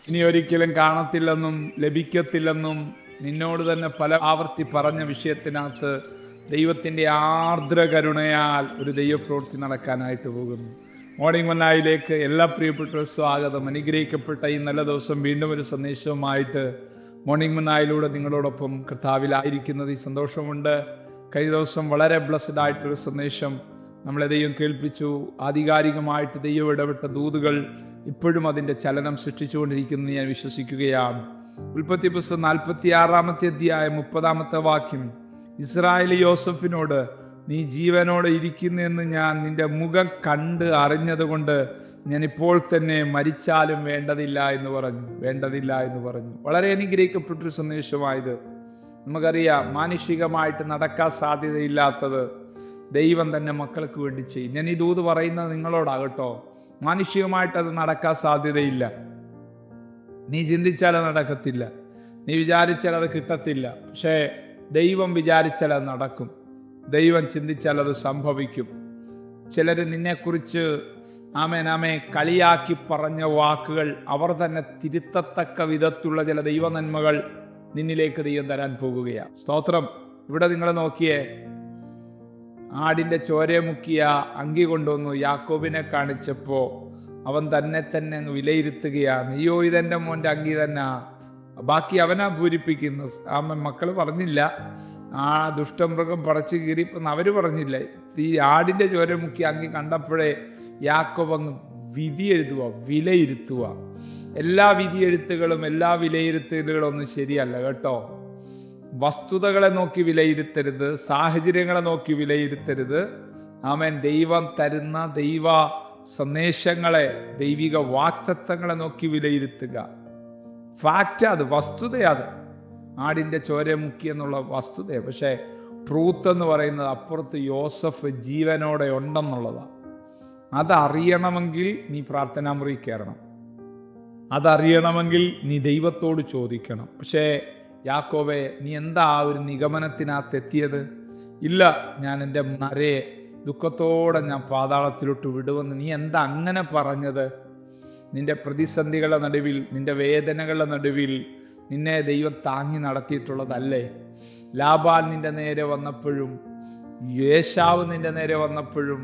ഇനി ഒരിക്കലും കാണത്തില്ലെന്നും ലഭിക്കത്തില്ലെന്നും നിന്നോട് തന്നെ പല ആവർത്തി പറഞ്ഞ വിഷയത്തിനകത്ത് ദൈവത്തിൻ്റെ ആർദ്ര കരുണയാൽ ഒരു ദൈവപ്രവൃത്തി നടക്കാനായിട്ട് പോകുന്നു. മോർണിംഗ് മന്നായിലേക്ക് എല്ലാ പ്രിയപ്പെട്ടവരും സ്വാഗതം. അനുഗ്രഹിക്കപ്പെട്ട ഈ നല്ല ദിവസം വീണ്ടും ഒരു സന്ദേശവുമായിട്ട് മോർണിംഗ് മന്നായിലൂടെ നിങ്ങളോടൊപ്പം കർത്താവിലായിരിക്കുന്നത് ഈ സന്തോഷമുണ്ട്. കഴിഞ്ഞ ദിവസം വളരെ ബ്ലസ്ഡ് ആയിട്ടൊരു സന്ദേശം നമ്മളെ ദൈവം കേൾപ്പിച്ചു. ആധികാരികമായിട്ട് ദൈവം ഇടപെട്ട ദൂതുകൾ ഇപ്പോഴും അതിൻ്റെ ചലനം സൃഷ്ടിച്ചുകൊണ്ടിരിക്കുന്നു ഞാൻ വിശ്വസിക്കുകയാണ്. ഉൽപ്പത്തി പുസ്തകം 46 അധ്യായം 30 വാക്യം, ഇസ്രായേൽ യോസഫിനോട്, നീ ജീവനോടെ ഇരിക്കുന്നെന്ന് ഞാൻ നിന്റെ മുഖം കണ്ട് അറിഞ്ഞതുകൊണ്ട് ഞാൻ ഇപ്പോൾ തന്നെ മരിച്ചാലും വേണ്ടതില്ല എന്ന് പറഞ്ഞു. വളരെ അനുഗ്രഹിക്കപ്പെട്ടൊരു സന്ദേശമായത്. നമുക്കറിയാം, മാനുഷികമായിട്ട് നടക്കാൻ സാധ്യതയില്ലാത്തത് ദൈവം തന്നെ മക്കൾക്ക് വേണ്ടി ചെയ്യും. ഞാൻ ഈ ദൂത് പറയുന്നത് നിങ്ങളോടാകട്ടോ. മാനുഷികമായിട്ട് അത് നടക്കാൻ സാധ്യതയില്ല. നീ ചിന്തിച്ചാൽ അത് നടക്കത്തില്ല, നീ വിചാരിച്ചാൽ അത് കിട്ടത്തില്ല. പക്ഷേ ദൈവം വിചാരിച്ചാൽ അത് നടക്കും, ദൈവം ചിന്തിച്ചാൽ അത് സംഭവിക്കും. ചിലർ നിന്നെക്കുറിച്ച് കളിയാക്കി പറഞ്ഞ വാക്കുകൾ അവർ തന്നെ തിരുത്തത്തക്ക വിധത്തിലുള്ള ചില ദൈവ നന്മകൾ നിന്നിലേക്ക് ദൈവം തരാൻ പോകുകയാണ്. സ്തോത്രം. ഇവിടെ നിങ്ങൾ നോക്കിയേ, ആടിൻ്റെ ചോരയെ മുക്കിയ അങ്കി കൊണ്ടുവന്നു യാക്കോബിനെ കാണിച്ചപ്പോൾ അവൻ തന്നെ അങ്ങ് വിലയിരുത്തുകയാണ്. അയ്യോ, ഇതെൻ്റെ മോൻ്റെ അങ്കി തന്നെ, ബാക്കി അവനാ പൂരിപ്പിക്കുന്നു. മക്കൾ പറഞ്ഞില്ല, ആ ദുഷ്ടമൃഗം പറിച്ചു കീറിപ്പെന്ന് അവർ പറഞ്ഞില്ല. ഈ ആടിൻ്റെ ചോര മുക്കിയ അങ്കി കണ്ടപ്പോഴേ യാക്കോബ് അങ്ങ് വിലയിരുത്തുക. എല്ലാ വിധിയെഴുത്തുകളും എല്ലാ വിലയിരുത്തലുകളും ഒന്നും ശരിയല്ല കേട്ടോ. വസ്തുതകളെ നോക്കി വിലയിരുത്തരുത്, സാഹചര്യങ്ങളെ നോക്കി വിലയിരുത്തരുത്. ദൈവം തരുന്ന ദൈവ സന്ദേശങ്ങളെ, ദൈവിക വാക്തത്വങ്ങളെ നോക്കി വിലയിരുത്തുക. ഫാക്റ്റ് അത്, വസ്തുതയത്. ആടിൻ്റെ ചോര മുക്കി എന്നുള്ള വസ്തുത. പക്ഷേ ട്രൂത്ത് എന്ന് പറയുന്നത് അപ്പുറത്ത് യോസഫ് ജീവനോടെ ഉണ്ടെന്നുള്ളതാണ്. അതറിയണമെങ്കിൽ നീ പ്രാർത്ഥനാ മുറി കയറണം, അതറിയണമെങ്കിൽ നീ ദൈവത്തോട് ചോദിക്കണം. പക്ഷേ യാക്കോബേ, നീ എന്താ ആ ഒരു നിഗമനത്തിനകത്ത് എത്തിയത്? ഇല്ല, ഞാൻ എൻ്റെ നരയെ ദുഃഖത്തോടെ ഞാൻ പാതാളത്തിലോട്ട് വിടുമെന്ന് നീ എന്താ അങ്ങനെ പറഞ്ഞത്? നിന്റെ പ്രതിസന്ധികളുടെ നടുവിൽ, നിന്റെ വേദനകളുടെ നടുവിൽ നിന്നെ ദൈവം താങ്ങി നടത്തിയിട്ടുള്ളതല്ലേ? ലാബാൻ നിന്റെ നേരെ വന്നപ്പോഴും യേശാവ് നിന്റെ നേരെ വന്നപ്പോഴും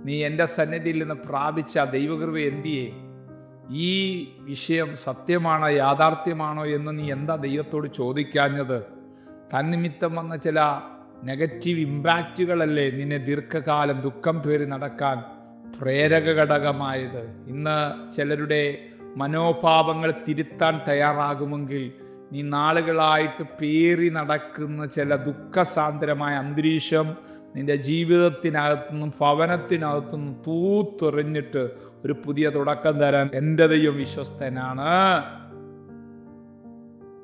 നീ എൻ്റെ സന്നിധിയിൽ നിന്ന് പ്രാപിച്ച ദൈവകൃപ എന്തിയേ? ഈ വിഷയം സത്യമാണോ, യാഥാർത്ഥ്യമാണോ എന്ന് നീ എന്താ ദൈവത്തോട് ചോദിക്കാഞ്ഞത്? തന്നിമിത്തം വന്ന ചില നെഗറ്റീവ് ഇമ്പാക്റ്റുകളല്ലേ നിന്നെ ദീർഘകാലം ദുഃഖം പേറി നടക്കാൻ പ്രേരക ഘടകമായത്? ഇന്ന് ചിലരുടെ മനോഭാവങ്ങൾ തിരുത്താൻ തയ്യാറാകുമെങ്കിൽ നീ നാളുകളായിട്ട് പേറി നടക്കുന്ന ചില ദുഃഖസാന്ദ്രമായ അന്തരീക്ഷം നിന്റെ ജീവിതത്തിനകത്തുനിന്നും ഭവനത്തിനകത്തുനിന്നും തൂത്തെറിഞ്ഞിട്ട് ഒരു പുതിയ തുടക്കം തരാൻ എൻ്റെ ദൈവം വിശ്വസ്തനാണ്.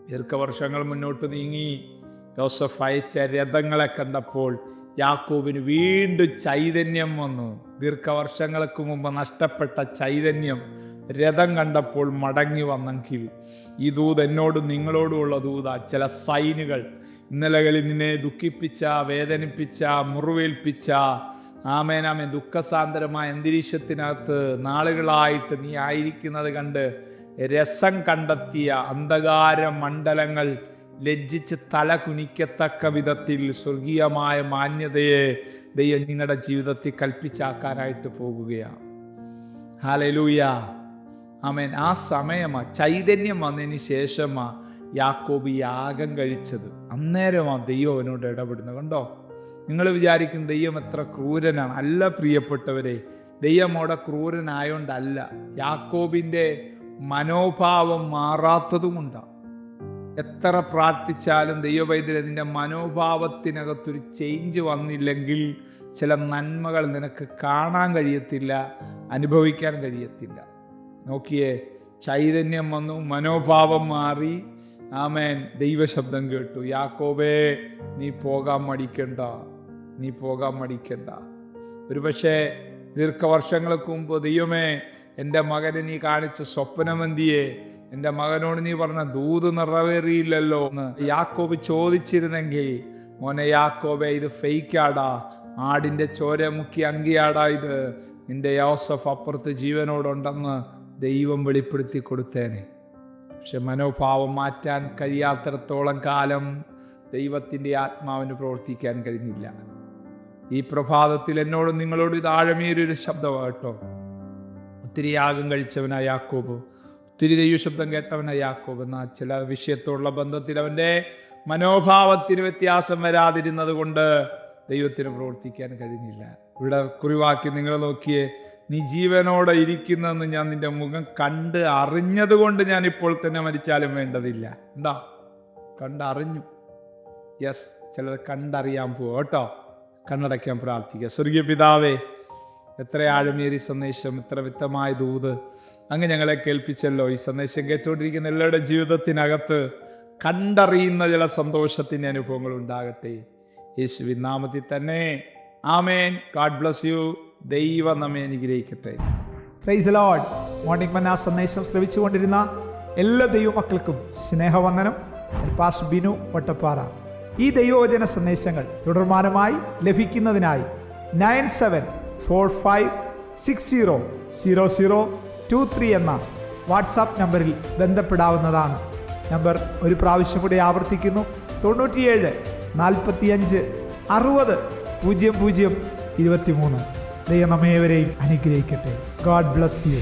ദീർഘവർഷങ്ങൾ മുന്നോട്ട് നീങ്ങി യോസഫ് അയച്ച രഥങ്ങളെ കണ്ടപ്പോൾ യാക്കോബിന് വീണ്ടും ചൈതന്യം വന്നു. ദീർഘവർഷങ്ങൾക്ക് മുമ്പ് നഷ്ടപ്പെട്ട ചൈതന്യം രഥം കണ്ടപ്പോൾ മടങ്ങി വന്നെങ്കിൽ ഈ ദൂത് എന്നോടും നിങ്ങളോടുമുള്ള ദൂത. ചില സൈനുകൾ ഇന്നലകളിൽ നിന്നെ ദുഃഖിപ്പിച്ച, വേദനിപ്പിച്ച, മുറിവേൽപ്പിച്ച ദുഃഖസാന്ദ്രമായ അന്തരീക്ഷത്തിനകത്ത് നാളുകളായിട്ട് നീ ആയിരിക്കുന്നത് കണ്ട് രസം കണ്ടെത്തിയ അന്ധകാര മണ്ഡലങ്ങൾ ലജ്ജിച്ച് തല കുനിക്കത്തക്ക വിധത്തിൽ സ്വർഗീയമായ മാന്യതയെ ദൈവം നിങ്ങളുടെ ജീവിതത്തിൽ കൽപ്പിച്ചാക്കാനായിട്ട് പോകുകയാണ്. ഹല്ലേലൂയ, ആമേൻ. ആ സമയമാണ്, ചൈതന്യം വന്നതിന് ശേഷമാണ് യാക്കോബ് യാഗം കഴിച്ചത്. അന്നേരമാണ് ദൈവം അവനോട് ഇടപെടുന്നത്. കണ്ടോ? നിങ്ങൾ വിചാരിക്കും ദൈവം എത്ര ക്രൂരനാണ്. അല്ല പ്രിയപ്പെട്ടവരെ, ദൈവം അവിടെ ക്രൂരനായോണ്ടല്ല, യാക്കോബിൻ്റെ മനോഭാവം മാറാത്തതുകൊണ്ടാണ്. എത്ര പ്രാർത്ഥിച്ചാലും ദൈവവൈദ്യതിൻ്റെ മനോഭാവത്തിനകത്തൊരു ചേഞ്ച് വന്നില്ലെങ്കിൽ ചില നന്മകൾ നിനക്ക് കാണാൻ കഴിയത്തില്ല, അനുഭവിക്കാൻ കഴിയത്തില്ല. നോക്കിയേ, ചൈതന്യം വന്നു, മനോഭാവം മാറി. ദൈവശബ്ദം കേട്ടു, യാക്കോബേ നീ പോകാൻ മടിക്കണ്ട. ഒരുപക്ഷെ ദീർഘവർഷങ്ങൾക്ക് മുമ്പ് ദൈവമേ എൻ്റെ മകനെ നീ കാണിച്ച സ്വപ്നമെന്തിയെ, എൻ്റെ മകനോട് നീ പറഞ്ഞ ദൂത് നിറവേറിയില്ലല്ലോ എന്ന് യാക്കോബ് ചോദിച്ചിരുന്നെങ്കിൽ, മോനെ യാക്കോബേ ഇത് ഫേക്കാടാ, ആടിൻ്റെ ചോര മുക്കി അങ്കിയാടാ ഇത്, നിന്റെ യോസഫ് അപ്പുറത്ത് ജീവനോടുണ്ടെന്ന് ദൈവം വെളിപ്പെടുത്തി കൊടുത്തേനെ. പക്ഷെ മനോഭാവം മാറ്റാൻ കഴിയാത്തിടത്തോളം കാലം ദൈവത്തിൻ്റെ ആത്മാവിന് പ്രവർത്തിക്കാൻ കഴിഞ്ഞില്ല. ഈ പ്രഭാതത്തിൽ എന്നോടും നിങ്ങളോടും ഇത് ആഴമേറിയൊരു ശബ്ദമാകട്ടോ. ഒത്തിരി യാഗം കഴിച്ചവനായ യാക്കോബ്, ഒത്തിരി ദൈവശബ്ദം കേട്ടവനായ യാക്കോബ്, എന്നാൽ ചില വിഷയത്തോടുള്ള ബന്ധത്തിൽ അവൻ്റെ മനോഭാവത്തിന് വ്യത്യാസം വരാതിരുന്നത് കൊണ്ട് ദൈവത്തിന് പ്രവർത്തിക്കാൻ കഴിഞ്ഞില്ല. ഇവിടെ കുറിവാക്കി നിങ്ങൾ നോക്കിയേ, നീ ജീവനോടെ ഇരിക്കുന്നെന്ന് ഞാൻ നിന്റെ മുഖം കണ്ട് അറിഞ്ഞത് കൊണ്ട് ഞാൻ ഇപ്പോൾ തന്നെ മരിച്ചാലും വേണ്ടതില്ല. എന്താ കണ്ടറിഞ്ഞു? യെസ്, ചിലത് കണ്ടറിയാൻ പോവുക കേട്ടോ. കണ്ണടയ്ക്കാൻ പ്രാർത്ഥിക്കുക. സ്വർഗീയ പിതാവേ, എത്ര ആഴമേറിയ സന്ദേശം, എത്ര വ്യക്തമായ ദൂത് അങ്ങ് ഞങ്ങളെ കേൾപ്പിച്ചല്ലോ. ഈ സന്ദേശം കേട്ടുകൊണ്ടിരിക്കുന്ന എല്ലാവരുടെ ജീവിതത്തിനകത്ത് കണ്ടറിയുന്ന ചില സന്തോഷത്തിൻ്റെ അനുഭവങ്ങൾ ഉണ്ടാകട്ടെ. യേശുവിൻ നാമത്തിൽ തന്നെ ആമേൻ. God bless you. ദൈവം നമ്മെ അനുഗ്രഹിക്കട്ടെ. Praise the Lord. മോർണിംഗ് മന്ന സന്ദേശം ശ്രവിച്ചുകൊണ്ടിരുന്ന എല്ലാ ദൈവമക്കൾക്കും സ്നേഹവന്ദനം. പാസ്റ്റർ ബിനു വട്ടപ്പാറ. ഈ ദൈവവചന സന്ദേശങ്ങൾ തുടർമാനമായി ലഭിക്കുന്നതിനായി 9745600023 എന്ന വാട്സാപ്പ് നമ്പറിൽ ബന്ധപ്പെടാവുന്നതാണ്. നമ്പർ ഒരു പ്രാവശ്യം കൂടി ആവർത്തിക്കുന്നു: 97 45 60 00 23. ദൈവം നമ്മേവരെയും അനുഗ്രഹിക്കട്ടെ. God bless you.